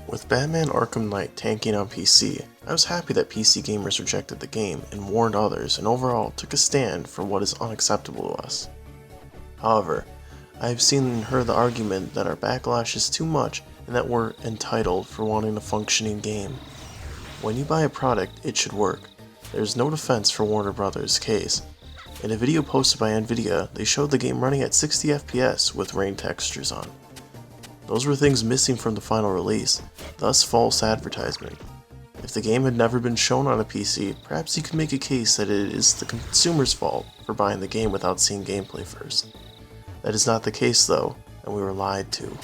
With Batman Arkham Knight tanking on PC, I was happy that PC gamers rejected the game and warned others and overall took a stand for what is unacceptable to us. However, I have seen and heard the argument that our backlash is too much and that we're entitled for wanting a functioning game. When you buy a product, it should work. There is no defense for Warner Bros.' case. In a video posted by Nvidia, they showed the game running at 60 FPS with rain textures on. Those were things missing from the final release, thus false advertisement. If the game had never been shown on a PC, perhaps you could make a case that it is the consumer's fault for buying the game without seeing gameplay first. That is not the case though, and we were lied to.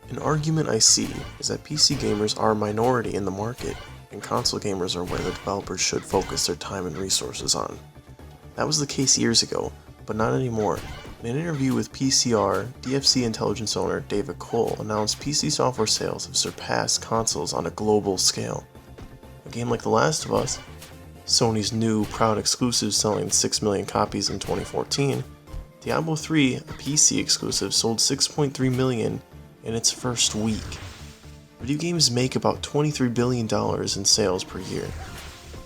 An argument I see is that PC gamers are a minority in the market, and console gamers are where the developers should focus their time and resources on. That was the case years ago, but not anymore. In an interview with PCR, DFC Intelligence owner David Cole announced PC software sales have surpassed consoles on a global scale. A game like The Last of Us, Sony's new proud exclusive selling 6 million copies in 2014, Diablo 3, a PC exclusive, sold 6.3 million in its first week. Video games make about $23 billion in sales per year.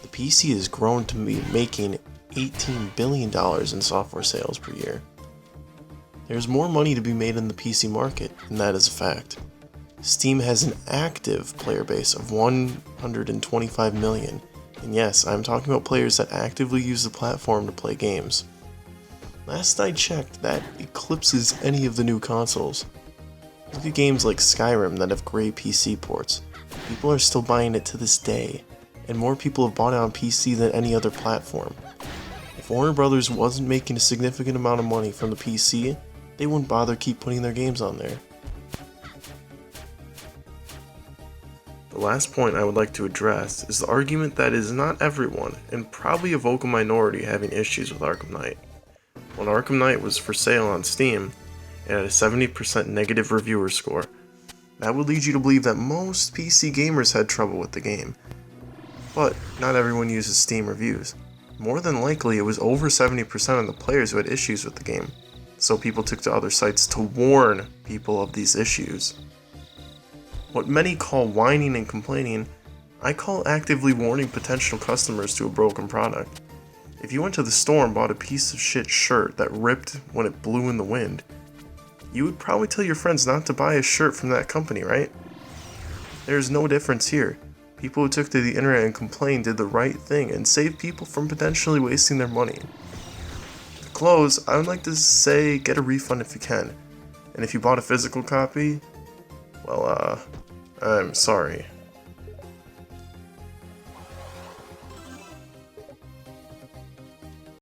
The PC has grown to be making $18 billion in software sales per year. There's more money to be made in the PC market, and that is a fact. Steam has an active player base of 125 million, and yes, I'm talking about players that actively use the platform to play games. Last I checked, that eclipses any of the new consoles. Look at games like Skyrim that have great PC ports. People are still buying it to this day, and more people have bought it on PC than any other platform. If Warner Bros. Wasn't making a significant amount of money from the PC, they wouldn't bother keep putting their games on there. The last point I would like to address is the argument that it is not everyone, and probably a vocal minority, having issues with Arkham Knight. When Arkham Knight was for sale on Steam, it had a 70% negative reviewer score. That would lead you to believe that most PC gamers had trouble with the game. But not everyone uses Steam reviews. More than likely, it was over 70% of the players who had issues with the game, so people took to other sites to warn people of these issues. What many call whining and complaining, I call actively warning potential customers to a broken product. If you went to the store and bought a piece of shit shirt that ripped when it blew in the wind, you would probably tell your friends not to buy a shirt from that company, right? There is no difference here. People who took to the internet and complained did the right thing and saved people from potentially wasting their money. To close, I would like to say get a refund if you can. And if you bought a physical copy, well, I'm sorry.